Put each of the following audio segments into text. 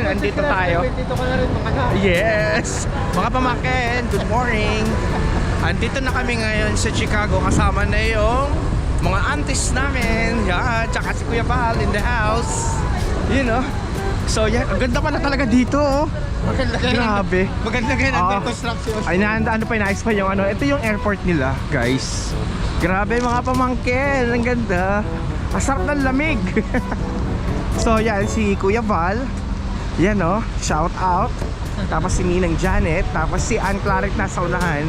andito tayo. Dito ka na rin makana. Yes! Mga pamangkin, good morning! Andito na kami ngayon sa Chicago. Kasama na yung mga aunties namin. Yan, tsaka si Kuya Val in the house. You know? So yan, ang ganda pala talaga dito. Oh. Maganda kayo. Grabe. Maganda kayo ng Oo. construction. Ay, ano pa, inaayos pa yung ano. Ito yung airport nila, guys. Grabe mga pamangkin. Ang ganda. Ang sarap ng lamig. So yan, si Kuya Val. Yan oh, shout out. Tapos si Ninang Janet. Tapos si Ann Claret nasa unahan.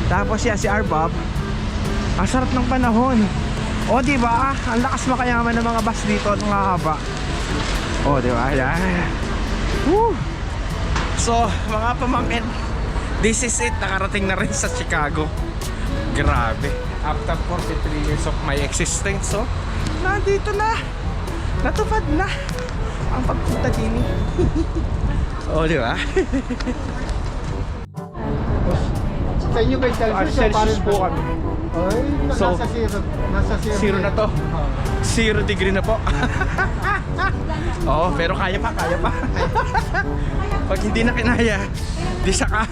Tapos yan, si Arbab. Ang sarap ng panahon. O diba, ang lakas makayaman ng mga bus dito at mahaba. O diba, yan. Woo! So, mga pamangkin, this is it. Nakarating na rin sa Chicago. Grabe. After 43 years of my existence, so, nandito na. Natupad na ang pagpunta din. O, di ba? Sa inyo ba yung Celsius po kami. Ay, So, nasa zero. Nasa zero. Zero na to. 0 degree na po. Oo, pero kaya pa, kaya pa. Pag hindi na kinaya, di saka.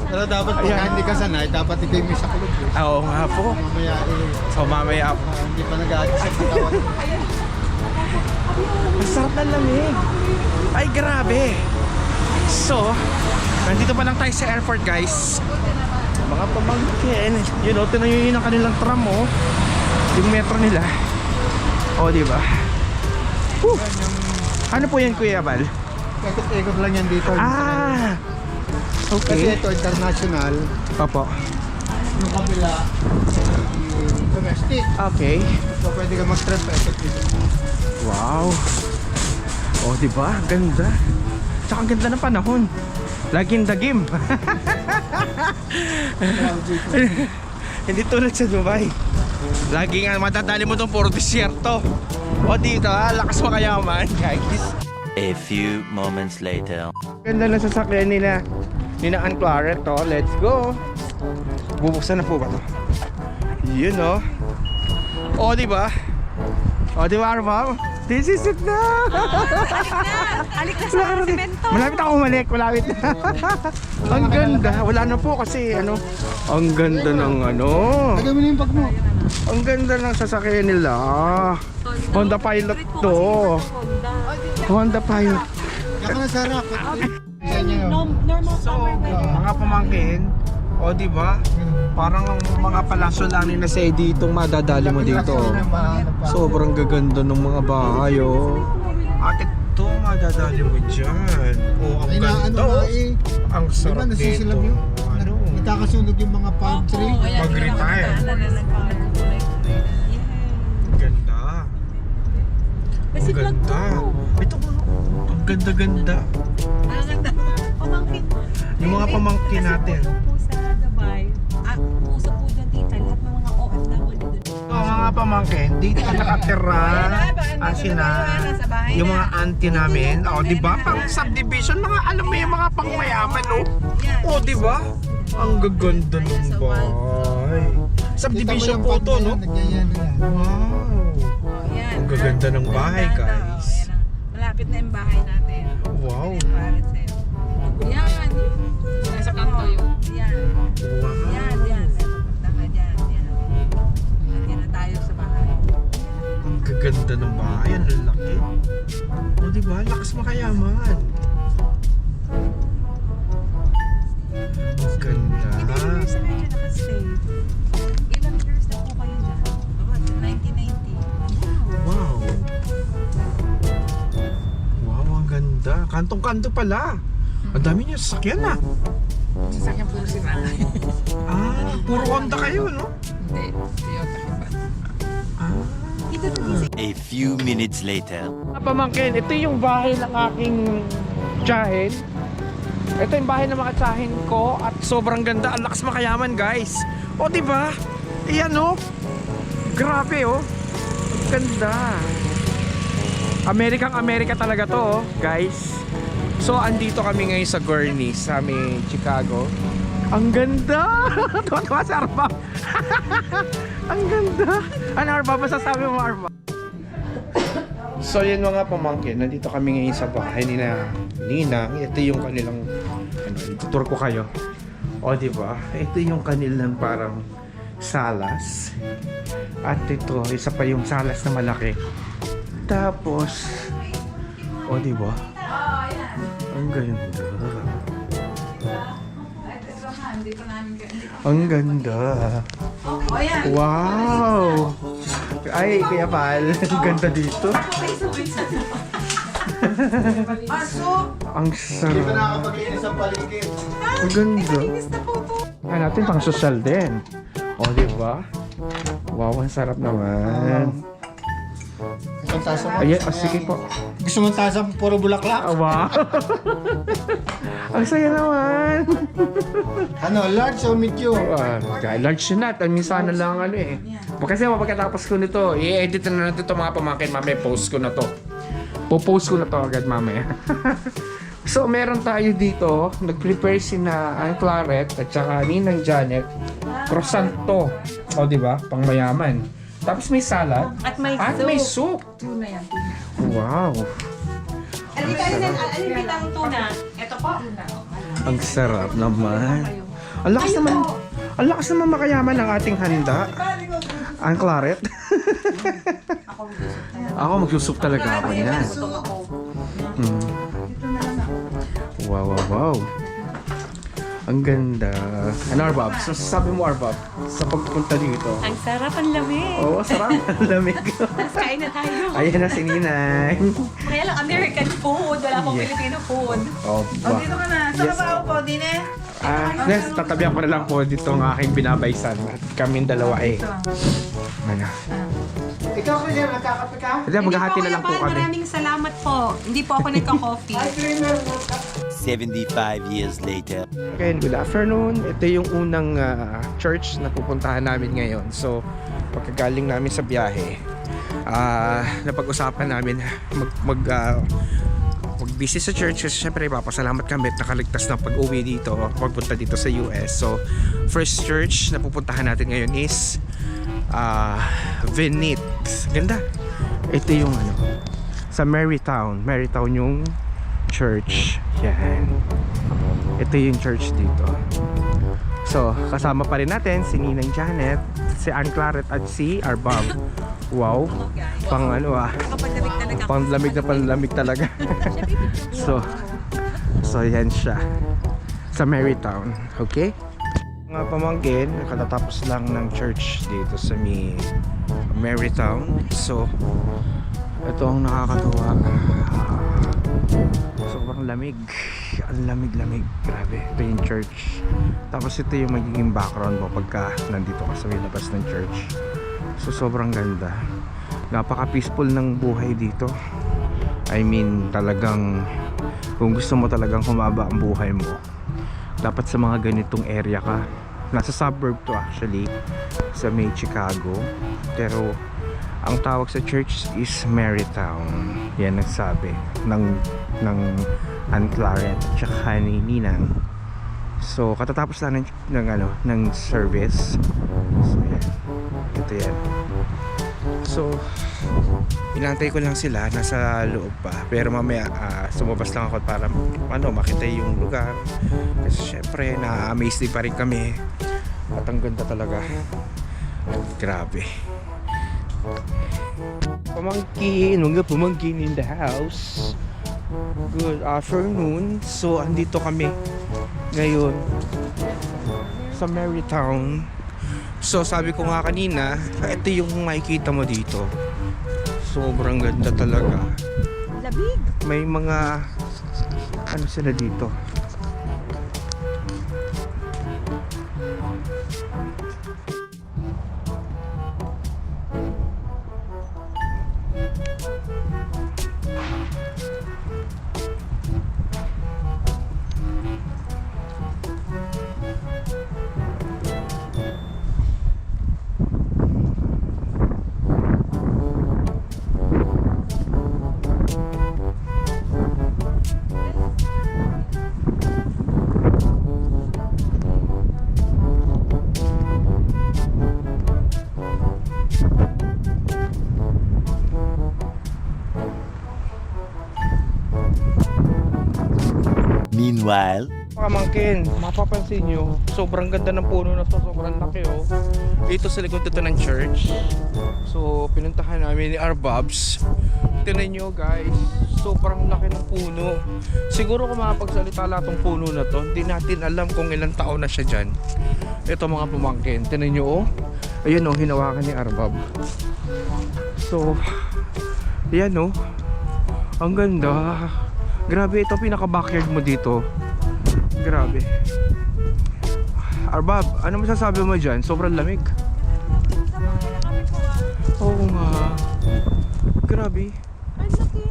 Pero dapat pag Ayan. hindi ka sanay, dapat ikaw may sa kulog. Oo nga po. Mamaya So mamaya po. hindi pa nag-aagis sa katawan. Ang sarap ng lamig. Ay grabe. So, nandito pa lang tayo sa airport, guys. Mga pamangkin. You know, tinan nyo yun ang kanilang tram, oh. Yung metro nila. O, diba? Whew. Ano po yan, Kuya Val? Ikot-ikot lang yan dito. Ah! Kasi Okay. ito international. Opo. Yung kabila, domestic. Okay. So pwede ka mag-trip ikot dito. Wow. O, diba? Ganda. Tsaka ang ganda ng panahon. Laging dagim. Hindi tulad sa Dubai. Lagi nga madadali mo itong puro disyerto. O dito ha, lakas makayaman, guys. A few moments later. Ganda na sasakyan nila Ann Claret, to. Let's go. Bubuksan na po ba to? Yun o. O diba? O diba, Armam? This is it na! Alik na sa semento. Malapit ako umalik, malapit na. Ang ganda. Wala na po kasi ano. Ang ganda ng ano. Lagay mo na yung bag mo. Ang ganda ng sasakyan nila. Honda Pilot to. Honda Pilot. Kaya ka na sa harap. Sa inyo. Normal So, mga pamangkin, o diba? Parang ang mga palasolanin na sa dito madadali mo dito. Sobrang gaganda ng mga bahay, oh. At ito madadali mo dyan. Oh, ang Ay na ano ganda. na Oh. eh. Ang Diba sarap nasisilab dito. yun? Ano? Nagkakasunog yung mga palm tree. Mag-retire. Ganda. Kasi Ang vlog ganda. to. Ito, ang ganda-ganda. Ang ganda. Pamangkin. Yung mga pamangkin natin. Po sa Dubai. Puso po dyan tita. Lahat ng mga OFW doon. So, mga pamangkin, dito nakatira sina yung mga auntie namin. O, di ba? Pang subdivision, mga alam mo yung mga pangmayaman, no? O, di ba? Ang gaganda ng bahay. Subdivision po to, no? Wow. Ang gaganda ng bahay, guys. Malapit na yung bahay natin. Wow. Yan. Nasa kanto yun. Yan. Wow. Yan. Punta ka dyan. Yan. Yan na tayo sa bahay. Ang gaganda ng bahay. Ang lalaki. O, di ba? Lakas makayaman. Ang ganda. Ilang years na kayo nakastay? Ilang years na po kayo dyan? 1990. Wow. Wow, ang ganda. Kantong-kanto pala. Ang dami niyo sasakyan na. Sasakyan puro si Rana. Puro Honda kayo, no? Hindi. Toyota ka pa. Ito A few minutes later. Pamangkin, ito yung bahay ng aking tiyahin. Ito yung bahay ng mga tiyahin ko at sobrang ganda. Ang lakas makayaman, guys. O, di ba? Iyan, no? Grabe, oh. Ang ganda. America talaga to, oh, guys. So, andito kami ngayon sa Gurney, sa aming Chicago. Ang ganda! Tuwa-tuwa si Arba. Ang ganda! Ano, Arba? Masasabi mo, Arba? So yun mga pamangkin, nandito kami ngayon sa bahay ni Ninang. Ito yung kanilang, itutur ko kayo. O diba? Ito yung kanilang parang salas. At ito, isa pa yung salas na malaki. Tapos, o diba? Ang ganda. Ang ganda. Wow! Ay, Kuya Pal, ang ganda dito. Ang Hindi pa sarap. nakakapaglinis ang paligid. Ang ganda. Kaya natin pang social din. O, diba? Wow, ang sarap naman. Isang tasa mo. Ayan, sige po. Gusto mong tasa puro bulaklak? Ah, wow. Ang saya naman. Ano, large o medium? Large yun at minsan na lang ano eh. Kasi pagkatapos ko nito, i-edit na natin ito mga pamangkin. Mamaya post ko na to. Po-post ko na to agad mamaya. So meron tayo dito, nag-prepare si na ang Claret at saka Ninang Janet. Croissant to. O diba? Pang mayaman. Tapos may salad. At may soup. Tuna yan. Wow. Alipit ang tuna. Ito po. Ang sarap naman. Ang lakas naman. Ang lakas naman makayaman ang ating handa. Ang Claret. Ako magsusup talaga ako niyan. Hmm. Wow, wow, wow. Ang ganda. Ano, Arbab? So, sabi mo, Arbab, sa pagpunta dito. Ang sarap, ang lamig. Oo, sarap. Ang lamig. Tapos kain na tayo. Ayan na si Ninay. Kaya lang American food. Wala pong Yeah. Filipino food. Oh, ba? Dito ka na. Saan Yes. ba ako po, Dine? Yes, tatabihan ko na lang po dito ang aking binabaysan. At kaming dalawa eh. Ano? Ikaw ko yan, nagkakape ka? Hindi, maghahati na lang po kami. Maraming salamat po. Hindi po ako nagka-coffee. 75 years later. Okay, good afternoon. Ito yung unang church na pupuntahan namin ngayon. So, pagkagaling namin sa biyahe, napag-usapan namin mag-busy sa church kasi syempre papasalamat kami at nakaligtas ng pag-uwi dito, pagpunta dito sa US. So, first church na pupuntahan natin ngayon is Venit. Ganda. Ito yung ano, sa Marytown. Marytown yung church. Yan. Ito yung church dito. So, kasama pa rin natin si Ninang Janet, si Ann Claret at si Arbab. Wow. Pang ano Kapag-lamig talaga. panlamig talaga. so yan siya. Sa Marytown. Okay? Mga pamangkin, katatapos lang ng church dito sa Marytown. So, ito ang nakakatuwa. Sobrang lamig. Ang lamig-lamig. Grabe. Ito yung church. Tapos ito yung magiging background mo pagka nandito ka sa may labas ng church. So sobrang ganda. Napaka-peaceful ng buhay dito. I mean, talagang kung gusto mo talagang humaba ang buhay mo, dapat sa mga ganitong area ka. Nasa suburb to actually, sa may Chicago. Pero ang tawag sa church is Marytown. Yan ang sabi ng Ann Claret at saka ni Ninang. So katatapos lang ng service. So yan. Ito yan. So inantay ko lang sila, nasa loob pa. Pero mamaya sumabas lang ako para makita yung lugar. Kasi syempre na-amaze din pa rin kami. At ang ganda talaga. Grabe. Mga pamangkin in the house. Good afternoon. So andito kami ngayon sa Marytown. So sabi ko nga kanina, ito yung makikita mo dito. Sobrang ganda talaga. Labig. May mga ano sila dito. Meanwhile. Pamangkin, mapapansin nyo, sobrang ganda ng puno na to, sobrang laki oh. Dito sa likod ito ng church. So, pinuntahan namin ni Arbabs. Tingnan nyo guys, sobrang laki ng puno. Siguro kung makapagsalita lahat ng puno na to, hindi natin alam kung ilang taon na siya dyan. Ito mga pamangkin, tingnan nyo oh. Ayun oh, hinawakan ni Arbab. So, yan oh. Ang ganda. Grabe, ito pinaka-backyard mo dito. Grabe. Arbab, ano masasabi mo dyan? Sobrang lamig. Oo nga. Grabe. Ang laki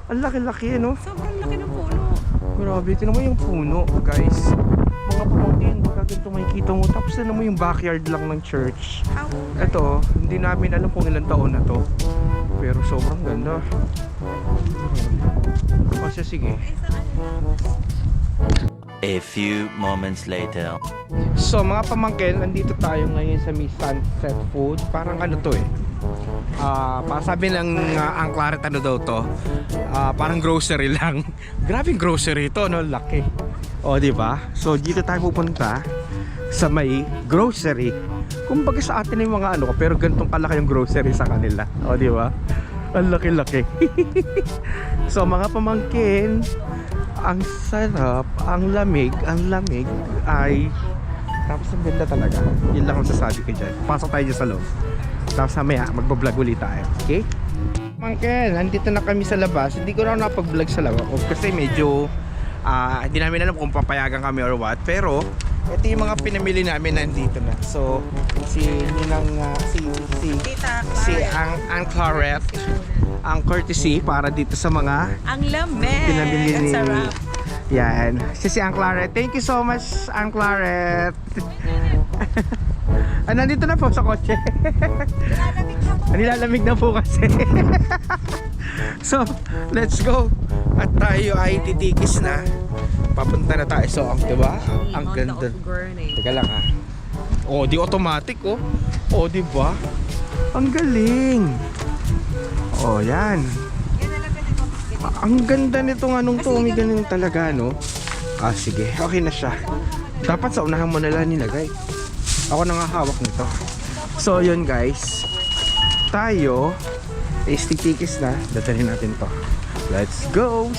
Ang laki-laki, no? Sobrang laki ng puno. Grabe, tinan mo yung puno, guys. Mga pamangkin, baka ganito makikita mo. Tapos tinan mo yung backyard lang ng church. Ito, hindi namin alam kung ilang taon na to. Pero sobrang ganda. O siya, sige. A few moments later. So mga pamangkin, nandito tayo ngayon sa Miss Sunset Food. Parang ano to eh. Sabi ng Ang Claret ano daw to. Parang grocery lang. Grabing grocery to, no? Laki. O, di ba? So dito tayo pupunta sa may grocery. Kumbaga sa atin yung mga ano, pero gantong kalaki yung grocery sa kanila. O, di ba? Ang laki-laki. So mga pamangkin, ang sarap, ang lamig ay tapos ang ganda talaga. Yun lang ang sasabi ko dyan. Pasok tayo dyan sa loob. Tapos mamaya magbablog ulit tayo. Okay? Mangkel, nandito na kami sa labas. Hindi ko na napag-vlog sa labas kasi medyo hindi namin alam kung papayagan kami or what. Pero ito yung mga pinamili namin nandito na. So si Ninang si ang Claret, ang courtesy para dito sa mga Ang lamig. pinamili Ang ni sarap. yan. Si Ang Claret. Thank you so much, Ang Claret. Nandito na po sa kotse. Nilalamig na po kasi. So, let's go. At tayo ay titikis na. Papunta na tayo sa diba? Ang ganda. Teka lang ha. Oh, di automatic oh. Oh, di ba? Ang galing. Oh, yan. Ang ganda nitong anong to, may ganun talaga, no? Sige, okay na siya. Dapat sa unahan mo na lang nilagay. Ako na nga hawak nito. So, yun guys. Tayo is titikis na. Dadalhin natin to. Let's go!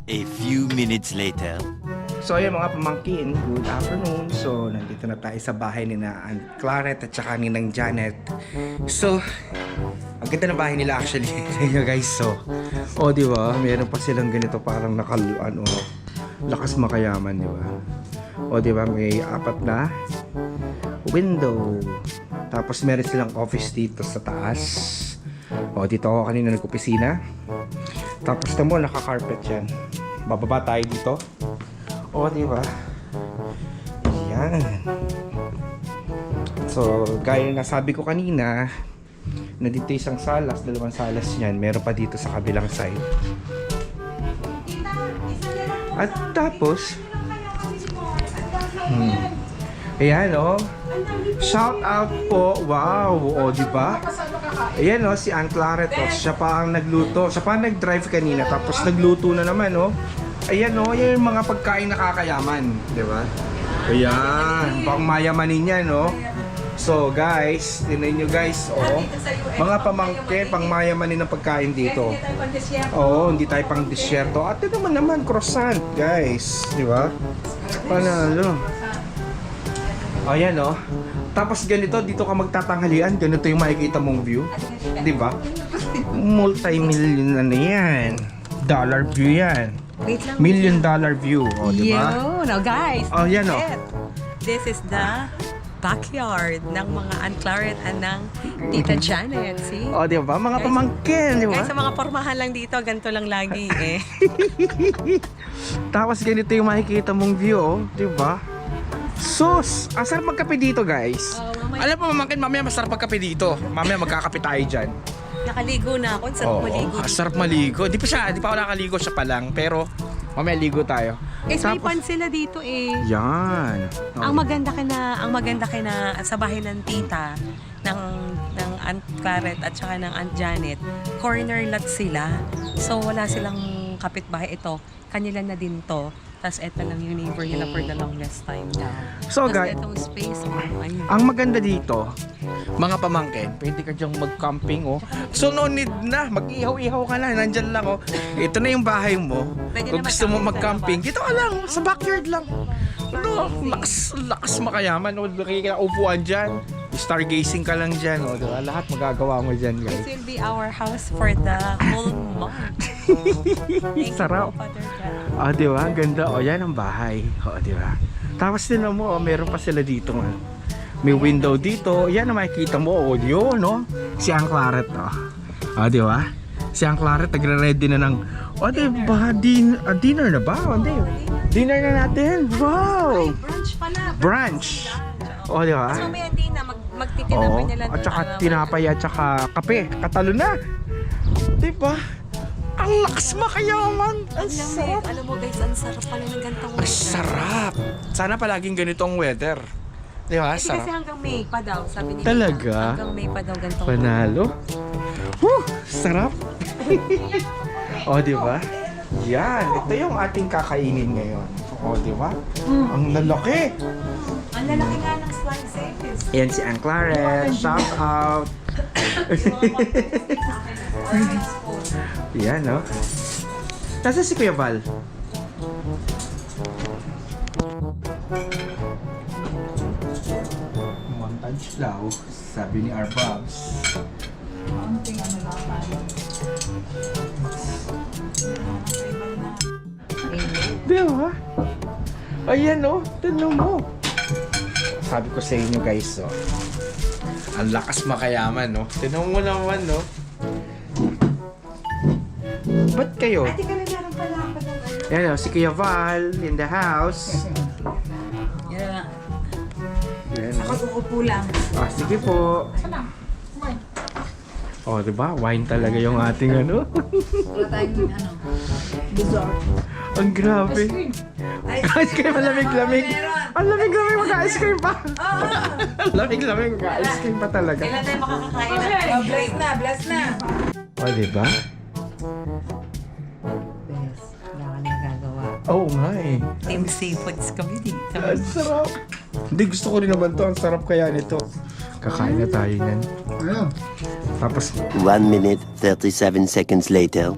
A few minutes later. So, ayun mga pamangkin, good afternoon. So, nandito na tayo sa bahay ni na Aunt Claret at saka ni Nang Janet. So, ang ganda ng bahay nila actually. Guys, so, di ba? Meron pa silang ganito parang lakas makayaman, di ba? Di ba? May 4 na window. Tapos meron silang office dito sa taas. Dito ako kanina nag-opisina. Tapos tamo naka-carpet yan. Bababa tayo dito. Di ba? Yan. So, gaya na sabi ko kanina, na dito isang salas, 2 salas yan. Meron pa dito sa kabilang side. At tapos, ayan shout out po. Wow, di ba? Ayan si Aunt Claret siya pa ang nagluto. Siya pa ang nag-drive kanina tapos nagluto na naman Ayan yan yung mga pagkain nakakayaman, di ba? Ayan, pang mayamanin yan So guys, tingnan nyo guys, mga pamangkin, pang mayamanin ng pagkain dito. Hindi tayo pang disyerto. At ito naman croissant, guys, di ba? Panalo. Ayan Tapos ganito, dito ka magtatanghalian, ganito yung makikita mong view, di ba? Multi-million yan. Dollar view yan. $1 million view, di ba? Now guys, yan this is the backyard ng mga Aunt Claret and ng Tita Janet, see? Di ba? Mga pamangkin, di ba? Guys, sa mga pormahan lang dito, ganito lang lagi Tapos ganito yung makikita mong view, di ba? Sus! Asarap magkape dito, guys. Alam mo, pamangkin, mamaya masarap magkape dito. Mamaya magkakape tayo dyan. Nakaligo na ako, sarap maligo. Sarap maligo. Di pa ako nakaligo, siya pa lang. Pero, mamaya ligo tayo. May pan sila dito Yan. Ang maganda kina sa bahay ng tita ng Aunt Claret at saka ng Aunt Janet, corner lot sila. So wala silang kapitbahay ito. Kanila na din to. tas eto lang yung neighbor nila for the longest time now. So, Tas guys, etong space, ayun. ang maganda dito, mga pamangkin, pwede ka dyang mag-camping, oh. So, no need na. Mag-ihaw-ihaw ka na. Nandyan lang, oh. Ito na yung bahay mo. Pwede Kung na gusto mo mag-camping mag-camping, dito ka lang. Sa backyard lang. Ano, lakas makayaman. O, upuan dyan. Stargazing ka lang dyan. O, diba? Lahat magagawa mo dyan, This guys. will be our house for the whole month. Thank Sarap. you po, Father God. O, diba? Ganda. O, yan ang bahay. O, diba? Tapos din mo, meron pa sila dito. May window dito. Yan ang makikita mo. O, yun, no? Si Ang Claret, o. O, diba? Si Ang Claret, nagre-ready na ng... O, diba? Dinner na ba? O, di. Dinner na natin. Wow! Brunch pala. Brunch. O, diba? So may hindi na magtitinapay Oo. nila. At saka tinapay at saka kape. Katalo na. Diba? Ang lakas makayaman. Ang sarap. Alam mo guys, ang sarap pala ng gantong Ang sarap. Sana palaging ganito ang weather. Di ba? Kasi Sarap. hanggang May pa daw, sabi nila. Talaga? Hanggang May pa daw gantong Panalo. Whew! Sarap. O, di ba? Yan. Ito yung ating kakainin ngayon. O, di ba? Ang lalaki. Ang lalaki nga ng slices. Yan si Ann Claret. Shout out. Yan, no? Nasa si Kuya Val? Montage daw, sabi ni Arbabs. Di ba? Ayan, no? Tignan mo. Sabi ko sa inyo, guys, oh. Ang lakas makayaman, no? Tignan mo naman, no? Ba't kayo? Ate kami meron pala ako ng ano. Yan, oh, si Kuya Val in the house. Yeah. Yan, Ako oh. uupo lang. Ah, sige po. Oh, diba? Wine talaga yung ating ano. Wala tayong ano, dessert. Ang grabe. Ice cream, ang lamig-lamig. Ang lamig-lamig, mag-ice cream pa. Ang lamig-lamig, mag-ice cream pa talaga. Kailan tayo makakakain ng ice cream? Bless na. Oh, diba? Bes, wala ka nang gagawa. Oo nga eh. Team Seafoods kami dito. Ang sarap. Hindi, gusto ko rin naman to. Ang sarap kaya nito. Kakain na tayo yan. Ayun. Tapos, 1 minute, 37 seconds later.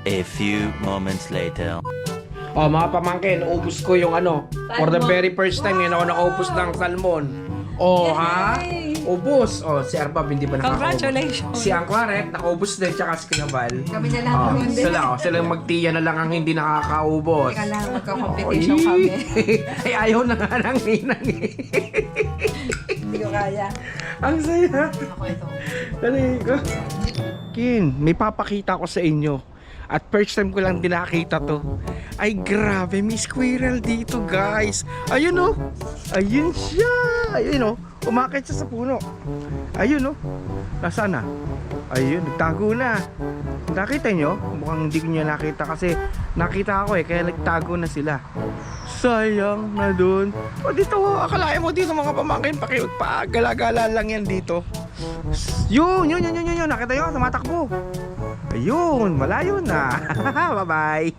A few moments later. oh mga pamangkin, ubus ko yung ano. For the very first time, yun ako nakaubos ng salmon. Oh, ha? Ubus. Oh, si Arbab hindi pa nakaubos. Congratulations. Si Ang Claret, nakaubos din, tsaka si Kinabal. Kami na lang Oh, hindi. sila magtiya na lang ang hindi nakakaubos. Teka lang, magka-competition kami. Ay, ayaw na nga ng ninang eh. Hindi ko kaya. Ang saya. Ako ito. Dali ko. Kin, may papakita ko sa inyo. At first time ko lang din nakita to. Ay grabe, may squirrel dito guys. Ayun oh. Ayun siya. Ayun oh. Umakit siya sa puno. Ayun oh. Nasaan na? Ayun, nagtago na. Nakita nyo? Mukhang hindi ko nyo nakita kasi nakita ako eh. Kaya nagtago na sila. Sayang na dun. O dito, akalain mo dito mga pamangkin. Pagala-gala lang yan dito. Yun. Nakita nyo? Tumatakbo. Ayun, malayo na. Bye-bye.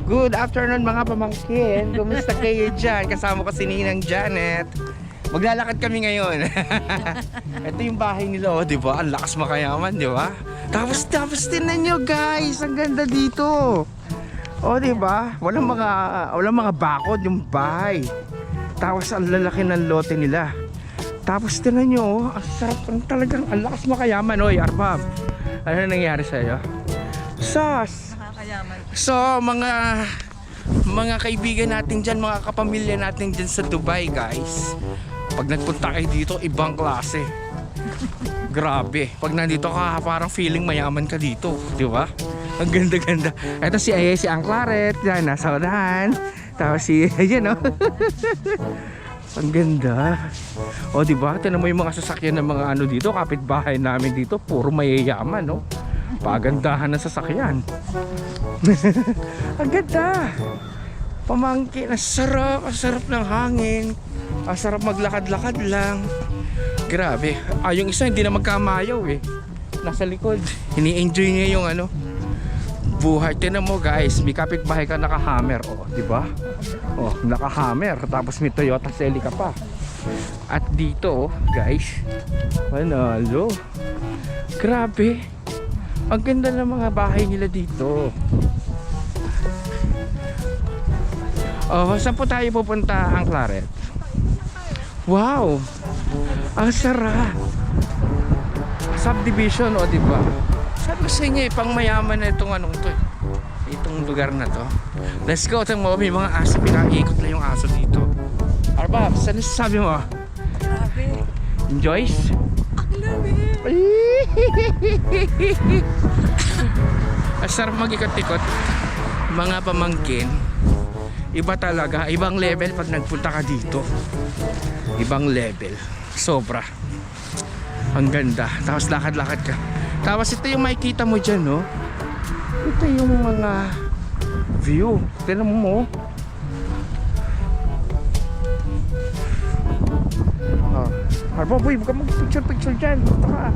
Good afternoon mga pamangkin. Kumusta kayo dyan? Kasama ko si Ninang Janet. Maglalakad kami ngayon. Ito yung bahay nila, oh, di ba? Ang lakas makayaman, di ba? Tapos tingnan nyo, guys, ang ganda dito. Oh, di ba? Walang mga bakod yung bahay. Tapos ang lalaki ng lote nila. Tapos tingnan nyo, oh, ang sarap, talagang ang lakas makayaman. Oy, Arbab, ano nangyari sa'yo? Sus! Nakakayaman. So, mga kaibigan natin dyan, mga kapamilya natin dyan sa Dubai, guys, pag nagpunta kayo dito, ibang klase. Grabe. Pag nandito ka, parang feeling mayaman ka dito, di ba? Ang ganda-ganda. Ito si Ang Claret, yan, nasa unahan. Tapos si, ayan, oh. Ang ganda. O, di ba? Tignan mo yung mga sasakyan ng mga ano dito, kapitbahay namin dito, puro mayayaman, no? Pagandahan ng sasakyan. Ang ganda. Pamangkin, ang sarap ng hangin. Ang sarap maglakad-lakad lang. Grabe. Yung isa hindi na magkamayaw eh. Nasa likod. Ini-enjoy niya yung ano, buhay. Tingnan mo guys, may kapitbahay ka naka-hammer, oh, di ba? Oh, naka-hammer, tapos may Toyota Celica pa. At dito, oh, guys, panalo. Grabe. Ang ganda ng mga bahay nila dito. Oh, saan po tayo pupunta, Ang Claret? Wow! Ang sarap! Subdivision, o, diba? Sabi ko sa inyo, pang mayaman na itong anong to, itong lugar na to. Let's go. Tingnan mo, may mga aso, pinaikot na yung aso dito. Arbab, saan sabi mo? Grabe. Joyce? Ang lamig. Ang sarap mag-ikot-ikot. Mga pamangkin, iba talaga, ibang level pag nagpunta ka dito. Ibang level, sobra. Ang ganda. Tapos lakad-lakad ka. Tapos ito yung makikita mo dyan, no? Ito yung mga view. Tignan mo. Oh. Harbo, boy, huwag ka mag-picture dyan. Taka.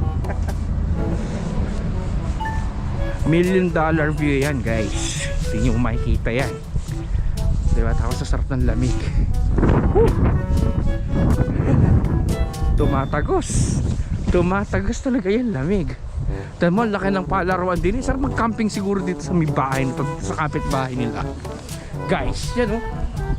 $1 million view yan, guys. Ito yung makikita yan. Diba? Tapos sa sarap ng lamig. Tumatagos talaga yan, lamig. Tignan mo, laki ng palaruan din. Sarap mag-camping siguro dito sa may bahay, sa kapitbahay nila. Guys, yan oh.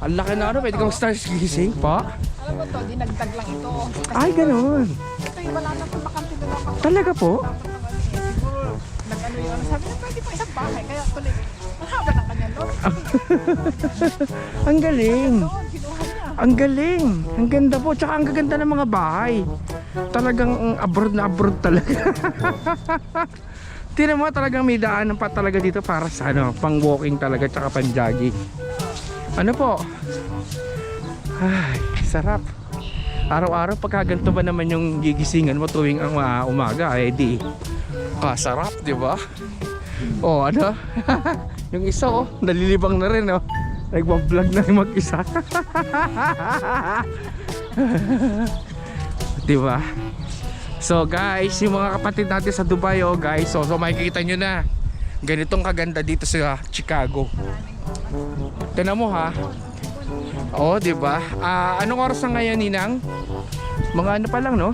Ang laki na ano, pwede kang start gising pa. Alam mo to, dinagdag lang ito. Ay, ganun. Ito yung wala na itong bakanti na lang. Talaga po? Siguro, nag-ano yun. Sabi na pwede pa isang bahay. Kaya tuloy, mahaba ng kanyang doon. Ang galing. Doon, kinuha niya. Ang galing. Ang ganda po. Tsaka ang gaganda ng mga bahay. Talagang abroad na abroad talaga. Tingnan mo, talagang may daanan pa talaga dito para sa ano, pang walking talaga, tsaka pang jogging. Ano po? Ay, sarap. Araw-araw pagkaganto ba naman yung gigisingan mo tuwing ang umaga, eh di sarap, di ba? Oh, ano? Yung isa, oh, nalilibang na rin, oh. Nagbablog na yung mag-isa. Di ba? So guys, yung mga kapatid natin sa Dubai, oh guys, so makikita nyo na ganitong kaganda dito sa Chicago. Tignan mo ha. Oh, di ba? Anong oras na ngayon, Ninang? Mga ano pa lang, no?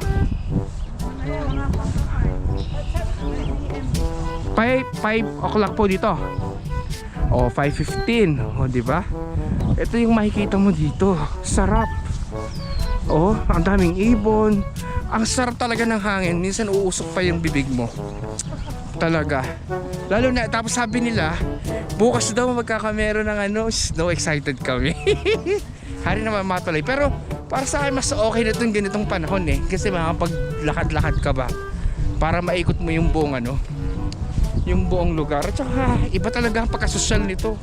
5 o'clock po dito. Oh, 5:15. Oh, di ba? Ito yung makikita mo dito. Sarap. Oh, ang daming ibon. Ang sarap talaga ng hangin. Minsan uusok pa yung bibig mo. Talaga. Lalo na, tapos sabi nila, bukas daw magkakamero ng ano, snow, excited kami. Hari naman matuloy. Pero para sa akin mas okay na itong ganitong panahon eh. Kasi makapaglakad-lakad ka ba para maikot mo yung buong ano, yung buong lugar. At saka iba talaga ang pagkasosyal nito.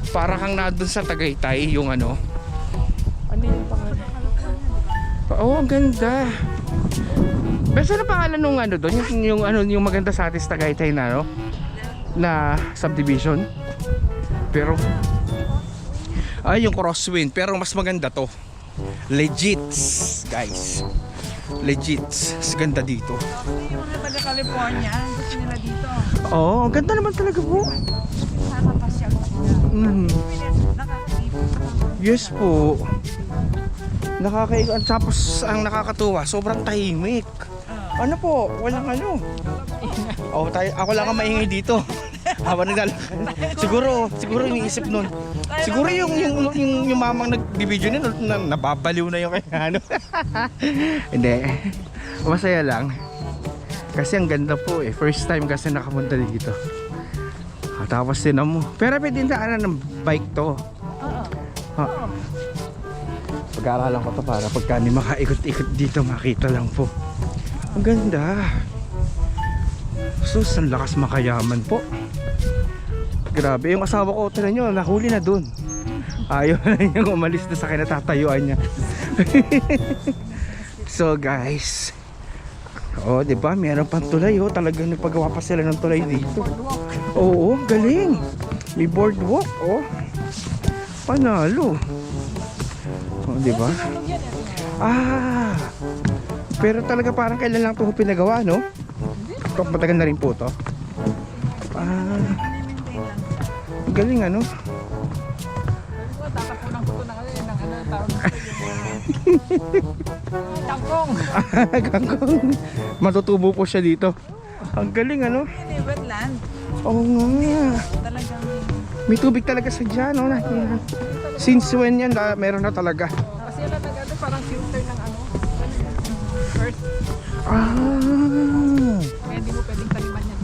Para kang na doon sa Tagaytay, yung ano. Ano yung pangalan? Oh, ang ganda. Basta na pangalan nung ano doon, yung maganda sa atin sa Tagaytay na ano, na subdivision. Pero yung crosswind, pero mas maganda to. Legit, guys. Legit. Ganda dito. Yung mga taga-California, gusto nila dito. Oh, ang ganda naman talaga po. Nakakapasyal na sila. Mm. Nakakaipon. Yes po. Nakakailan. Tapos ang nakakatuwa, sobrang tahimik. Ano po? Walang ano. Oh, ako lang ang maingay dito. Habang naglalakad. Siguro iniisip nun. Siguro yung mamang nagbibideo nun nababaliw na yung kaya ano. Hindi. Masaya lang. Kasi ang ganda po eh. First time kasi nakapunta dito. Tapos din mo. Pero pwede daanan ng bike to. Oo. Pag-aaralan ko to para pagka ni makaikot-ikot dito makita lang po. Ang ganda. Sus, ang lakas makayaman po. Grabe, yung asawa ko, tinan nyo, nahuli na dun. Ayaw na niyang umalis na sa kinatatayuan niya. So guys, oh, di ba? Meron pang tulay, oh. Talagang nagpagawa pa sila ng tulay dito. Oo, galing. May boardwalk, oh. Panalo. Oh, di ba? Ah. Pero talaga parang kailan lang 'to pinagawa, no? Ito matagal na rin po 'to. Ah. Galing ano? Tatapunan ko to ng ano tawag Kangkong. Kangkong. Matutubo po siya dito. Ang galing ano? Hindi, wetland. Oo nga. Talagang May tubig talaga sa dyan, no? Since when yan, meron na talaga. kasi yan ang nag-ano, parang filter ng ano. First, Ah. kaya hindi mo pwedeng taniman yan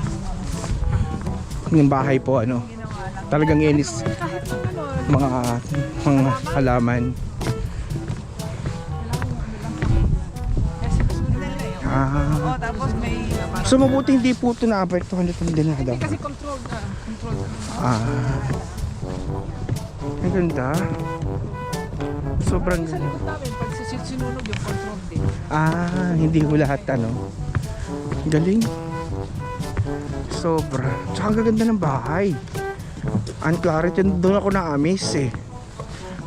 ng Yung bahay po, ano? ginawa lang. Talagang inis Kahit ano, mga halaman. kasi susunod nila yun. Ah. Oo, tapos may parang, So mabuti hindi po ito na-apektuhan nito ng denada. hindi kasi controlled na. Controlled. Ah. Ang ganda. Sobrang Sa likod namin, pag sinunog yung controlled din. ah, hindi ko lahat ano. Galing. Sobra. Tsaka ang gaganda ng bahay. Ang clarity, doon ako na-amaze eh.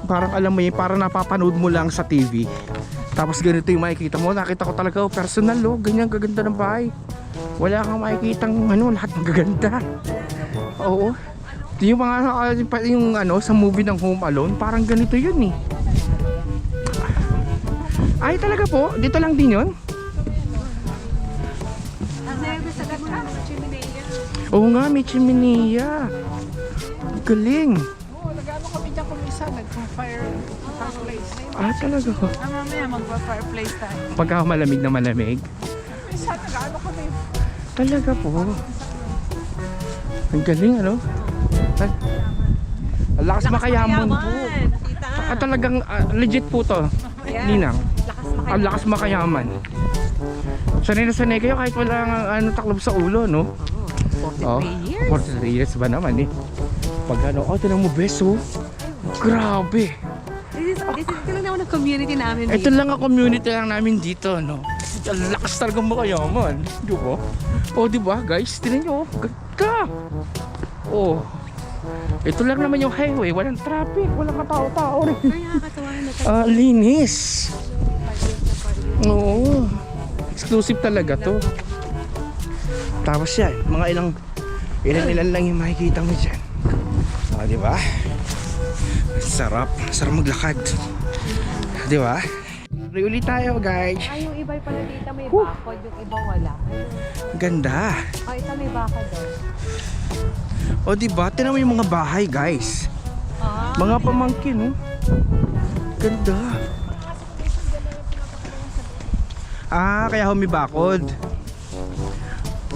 Parang alam mo yun, parang napapanood mo lang sa TV. Tapos ganito yung makikita mo. Nakita ko talaga, oh, personal oh, ganyan gaganda ng bahay. Wala kang makikitang ano, lahat ng gaganda. Oo. Yung mga yung ano sa movie ng Home Alone, parang ganito yun eh. Ay talaga po, dito lang din yun. Oo nga, may chimenea. Galing. Oo, nag-ano kami dyan kumisa, nag-fireplace. Ah, talaga ko. Mamaya magpa-fireplace tayo. Pagka malamig na malamig. Minsan nag-ano kami. Talaga po. Ang galing ano? Ang lakas makayaman po. Ah, talagang legit po to. Ninang. Ang lakas makayaman. Sanay na sanay kayo kahit wala ano taklob sa ulo, no? 43 years. 43 years ba naman eh. Pag ano, oh, tinang mo beso. Grabe. This is lang naman ang community namin. Ito lang ang community lang namin dito, no? Ang lakas talagang makayaman. Di ba? Oh, di ba guys? Tingnan nyo, ganda. Oh. Ito lang naman yung highway, walang traffic, walang katao-tao rin. Kaya nakakatawa na Linis. Oo. Exclusive talaga to. Tapos yan, mga ilan lang yung makikita mo dyan. O, di ba? Sarap maglakad. Di ba? Ulit tayo guys. Ay, yung iba pala dito may bakod, yung iba wala. Ganda. Oh, ito may bakod doon. O di ba? Tingnan mo yung mga bahay guys. Ah, Mga pamangkin, oh. Ganda. Ah, kaya humibakod.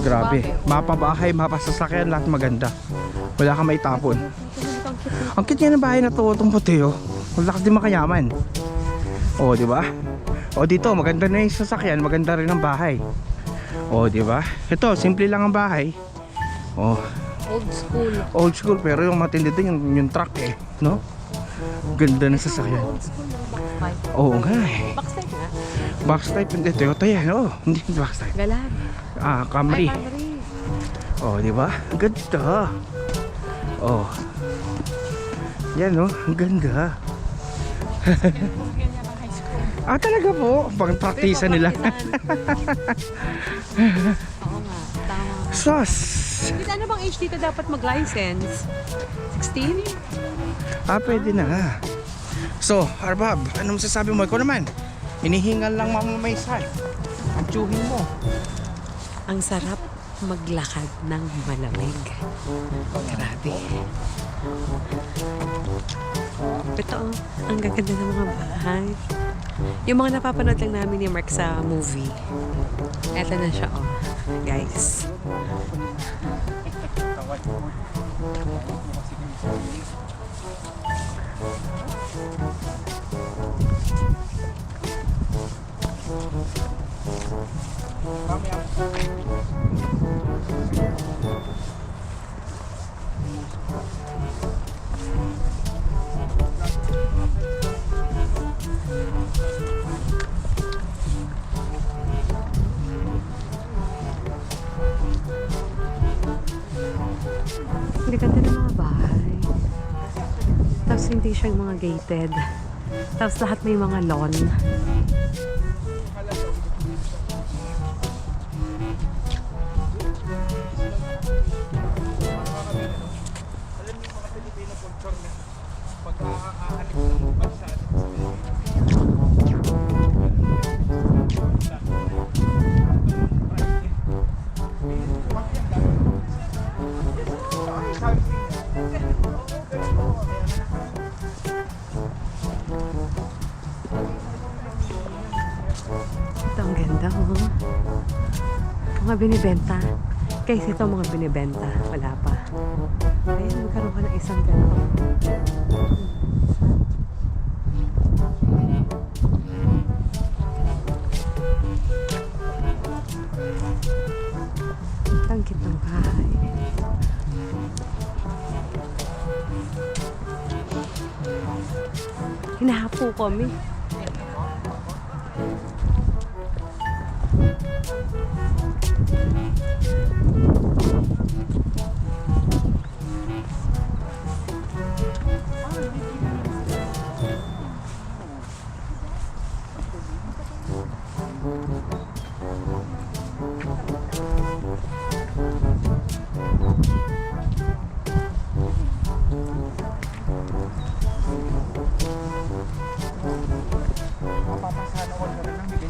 Grabe. Mapabahay, mapasasakyan, lahat maganda. Wala kang may tapon. Ang cute nga ng bahay na to, itong puti, oh. Ang lakas din makayaman. Oh, di ba? Oh, dito, maganda na yung sasakyan, maganda rin ang bahay. Oh, di ba? Ito, simple lang ang bahay. Oh, old school. old school, pero yung matindi din yung truck eh, no? Ganda ng sasakyan. Old school ng backstyle. Oo nga eh. Backstyle nga. Backstyle, hindi, Toyota yan, oh. Hindi backstyle. Galan. Ah, Camry. Ay, Camry. Oh, di ba? Ganda. Oh. Yan, oh. Ang ganda. Ganyan ang high school. Ah, talaga po. Pang-practice nila. Oo nga, tama. Sus. Dito, ano bang age dito dapat mag-license? 16? Ah, pwede na. So, Arbab, ano masasabi mo? Ikaw naman, hinihingal lang mamamaysan. Ang tsuhin mo. Ang sarap maglakad ng malamig. Grabe. Ito, ang gaganda ng mga bahay. Yung mga napapanood lang namin ni Mark sa movie. Eto na siya, oh. Guys. Ang ganda ng mga bahay. Tapos hindi siya yung mga gated. Tapos lahat may mga lawn. Ito ang ganda, oh. Mga binibenta. Guys, ito ang mga binibenta. Wala pa. Ayun, magkaroon ka ng isang ganito. Ang cute ng bahay. Hinahapo kami.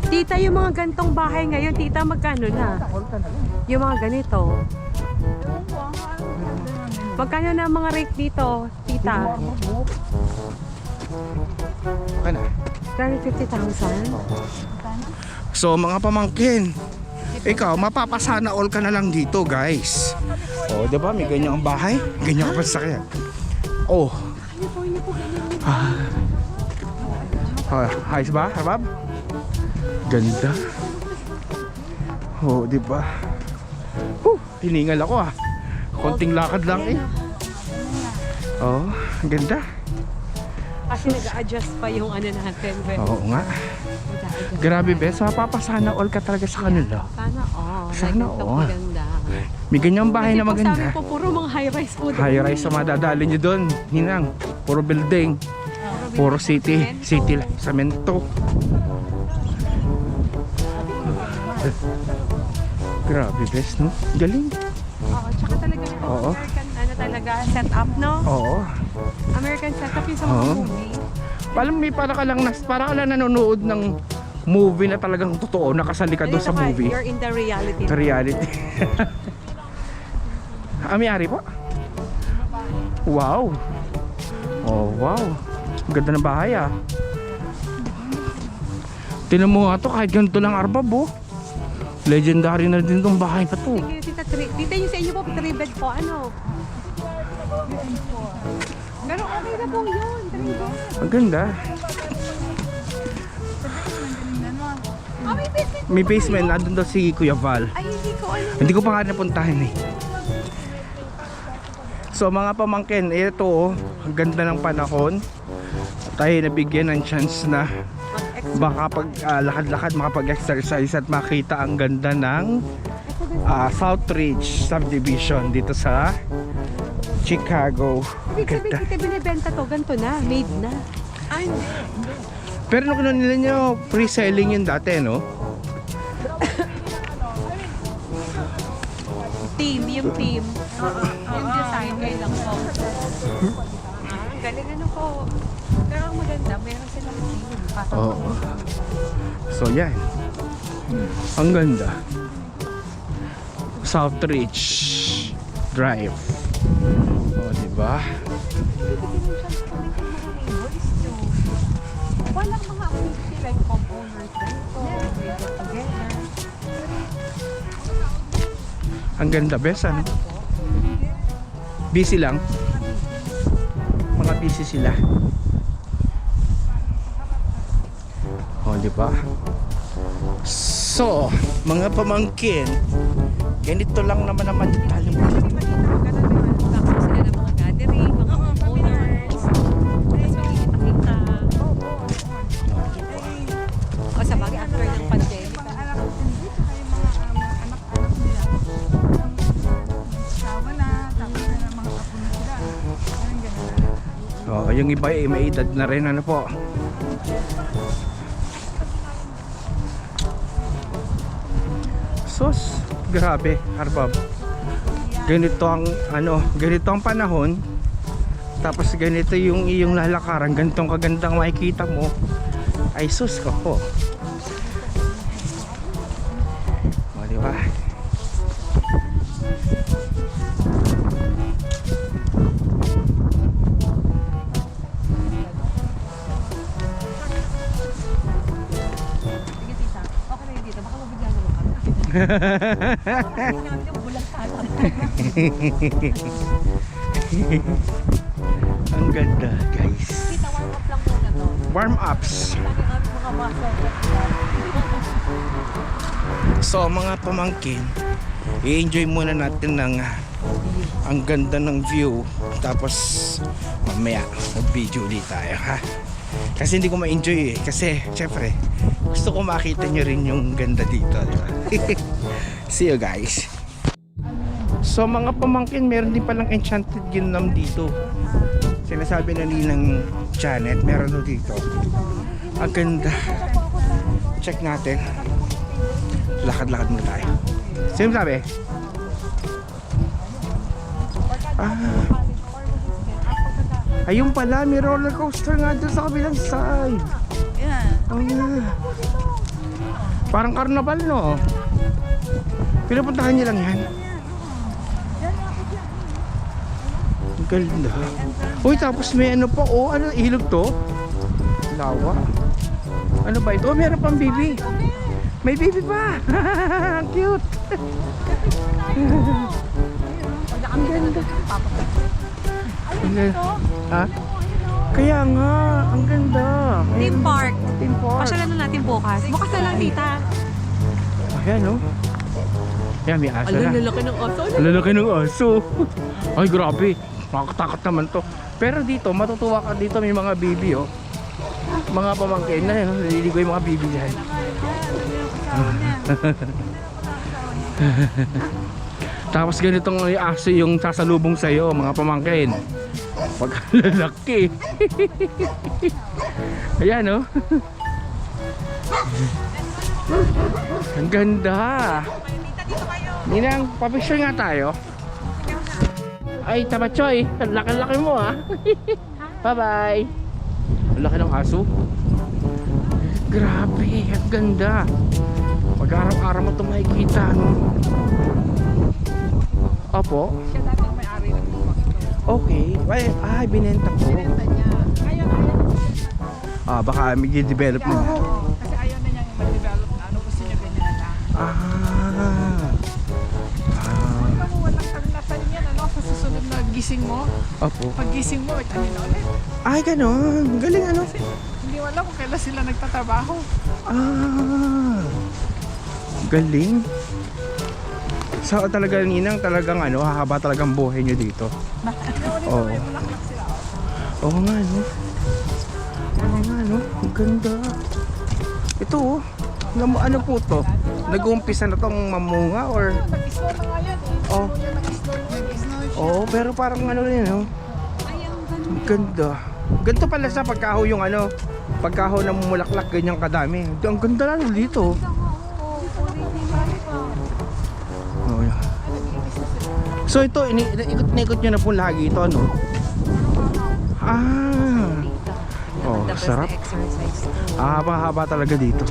Tita, yung mga gantong bahay ngayon, tita, magkano na? Yung mga ganito. Magkano na ang mga rate dito, tita? Okay na. 350,000? So mga pamangkin, ikaw mapapasana all ka na lang dito, guys. Oh, 'di ba? May ganyang bahay, ganyan ka pa sa sakyan. Oh. Ayos ba, Arbab? Ganda. Oh, 'di ba? Hiningal ako ah. Konting lakad lang eh. Oh, ganda. Kasi nag-a-adjust pa yung ano natin. Oo nga. Grabe, bes. Mapapasana all ka talaga sa kanila. Sana all. Sana all. Maganda. May ganyang bahay na Kasi pag maganda. sabi po, puro mga high-rise po. High-rise sa madadali nyo doon. Hinang. Puro building. Puro city. City lang. Samento. Grabe, bes, no? Galing. Oo, tsaka talaga yung Oo. American ano talaga, setup, no? Oo. American setup yung sa mga Oo. movie. Para ka lang nanonood ng movie na talagang totoo, nakasali ka doon sa Saka, movie. You're in the reality. Sa reality. May-ari po? Wow. Oh, wow. Ang ganda ng bahay ah. Tinan mo nga to, kahit ganito lang, Arbab, oh. Legendary na din tong bahay na to. Sige, tita, yung sa inyo po, 3-bed po, ano? Pero okay na po yun, 3-bed. Ang ganda. Ah, may basement po May ba basement, kayo? nandun daw si Kuya Val. Ay, hindi ko alam. Hindi ko pa nga napuntahan eh. So mga pamangkin, ito oh, ang ganda ng panahon. Tayo nabigyan ng chance na baka pag lakad-lakad makapag-exercise at makita ang ganda ng Southridge Subdivision dito sa Chicago. Ibig sabihin, Ganda. tita, binibenta to, ganito na, made na. Ay, hindi. Pero nung nila nyo, pre-selling yun dati, no? Yung team. Yung design, kayo lang po. Ang galing ano po. Pero ang maganda, meron silang team. Oo. So yan. Ang ganda. Southridge Drive. O, diba? Walang mga activity like homeowners dito. Together. Ang ganda, bes, ano? Busy lang. Mga busy sila. O, diba? So, mga pamangkin, ganito lang naman ang detalye mo. Bakit sila ng mga gathering, mga homeowners. Tapos makikita-kita. O sa bagay, after ng pandemic. Oh, yung iba ay may edad na rin, ano po. Sus, grabe, Arbab. Ganito ang ganito ang panahon. Tapos ganito yung iyong lalakaran, ganitong kagandang makikita mo. Ay sus ko po. O, di ba? Sige tita, okay na yun dito. Baka mabigyan naman kami. Hindi namin yung bulang sana. Ang ganda, guys. Tita, warm up lang muna to. Warm-ups. Lagi kami mga muscle. So mga pamangkin, i-enjoy muna natin ng ang ganda ng view. Tapos mamaya mag-video ulit tayo, ha? Kasi hindi ko ma-enjoy eh. Kasi syempre gusto ko makita nyo rin yung ganda dito, di ba? See you guys. So mga pamangkin, meron din palang Enchanted Kingdom dito. Sinasabi na nilang Janet, meron do dito. Ang ganda. Check natin. Lakad-lakad muna tayo. Sino sabi? Ayun pala, may roller coaster nga doon sa kabilang side. Oh, yeah. Parang carnival, no? Pinupuntahan niyo lang yan. Ang ganda. Uy, tapos may ano pa, oh, ano, ilog to? Lawa. Ano ba ito? Oh, meron pang baby. May baby pa. Cute. Ang ganda. Ha? Kaya nga, ang ganda. Theme park. Theme park. Pasyalan na natin bukas. Bukas na lang, tita. Ayan, no? Ayan, may aso na. Lalaki ng aso. Lalaki ng aso. Ay, grabe. Nakakatakot naman to. Pero dito, matutuwa ka dito. May mga baby, oh. Mga pamangkin na yun. Naliligo yung mga baby dyan. Tapos ganitong aso yung sasalubong sa'yo, mga pamangkin. Pagkalalaki. Ayan, oh. Ang ganda. Ninang, papicture nga tayo. Ay, Tabachoy, ang laki-laki mo, ah. Bye-bye. Ang laki ng aso. Grabe, ang ganda. Pag araw-araw mo ito makikita, no? Opo. Siya dating may-ari ng lumak. Okay. Ay, binenta ko. Binenta niya. Ayaw na yan. Ah, baka may develop na. Kasi ayaw na niya yung mag-develop na. Ano gusto niya ganyan na lang. Alam mo, walang tanim yan. Ano? Sa susunod na gising mo. Opo. Pag gising mo, may tanim na ulit. Ay, ganun. Galing, ano? Kasi hindi mo alam kung kailan sila nagtatrabaho. Galing. So talaga ninang, talagang ano, hahaba talagang buhay nyo dito. Oo. May bulaklak sila. Oo nga, no? Oo nga, no? Ang ganda. Ito, oh. Ano po to? Nag-uumpisa na tong mamunga or? Nag-snow na nga yan. Oh. Nag-snow siya. Oo, pero parang ano rin, no? Ang ganda. Ganito pala sa pagkaho yung ano, pagkaho na mumulaklak, ganyang kadami. Ang ganda lalo dito. Oh, yeah. So ito, ikot-ikot nyo na po lagi ito, ano? Ah. Dito. Oh, The best sarap. na exercise to. Haba-haba talaga dito.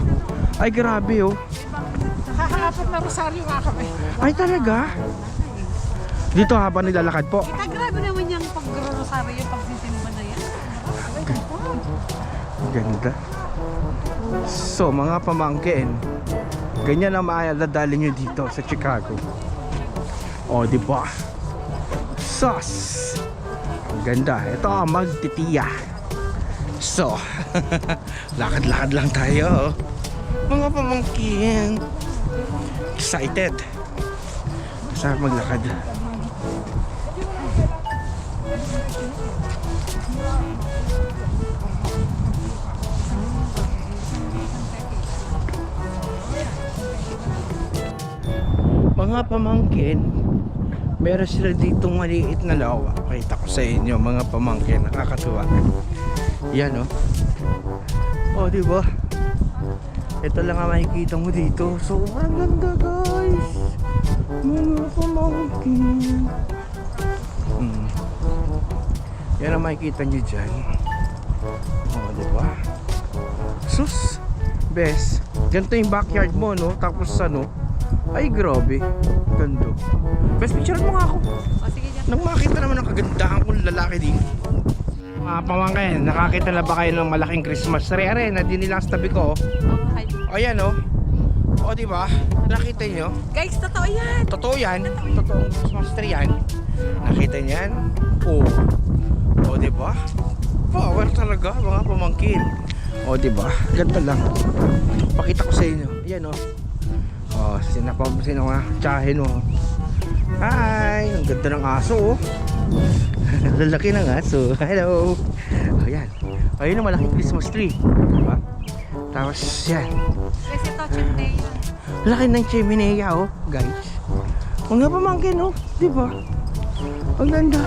Ay, grabe oh. Nakakaapat na rosaryo nga kami. Ay, talaga? Dito habang nilalakad po. Kita, grabe naman yung pag-rosaryo yung pagsisimba na yan. Ganda. So, mga pamangkin, ganyan ang maaladali nyo dito sa Chicago. O, di ba? Sus! Ganda. Ito ang magtitiya. So, lakad-lakad lang tayo. Mga pamangkin. Excited. Sarap maglakad. Mga pamangkin, meron sila ditong maliit na lawa. Pakita ko sa inyo mga pamangkin, nakakatuwa. Yan oh. Oh, di ba? Ito lang ang makikita mo dito. Sobrang ganda, guys. Mga pamangkin. Yan ang makikita nyo dyan. Oh, di ba? Sus, best. Ganito yung backyard mo, no? Tapos ano? Ay, grabe. Ganda. Best, picture mo nga ako. O, sige dyan. Nang makita naman ang kagandahan kong lalaki din. Mga pamangkin, nakakita na ba kayo ng malaking Christmas tree? Are, na dinilang sa tabi ko. Okay. O yan o. O diba? Nakita nyo? Guys, totoo yan. Totoo yan. Totoong Christmas tree yan. Nakita nyo yan? Oo. O diba? Power talaga mga pamangkin. O diba? Ganda lang. Pakita ko sa inyo. Yan o. O, sino nga? Tsahin o. Hi! Ang ganda ng aso o. Lalaki ng aso. Hello. O yan. Ayun ang malaking Christmas tree. Diba? Tapos yan. Kasi ito, Chindeya. Laki ng chimenea oh, guys. Mga pamangkin oh, di ba? Ang ganda.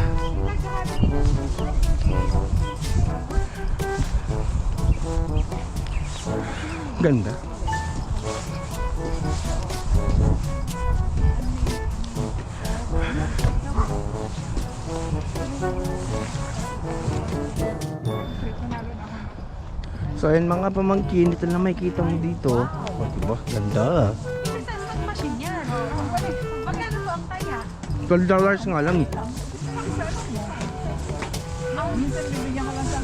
Ganda. So ayun mga pamangkin, ito na makikita mo dito. Oh, diba? Ganda. Sa slot machine yan. Magkano po ang kaya? $12 nga lang eh. Minsan bibigyan ka lang sa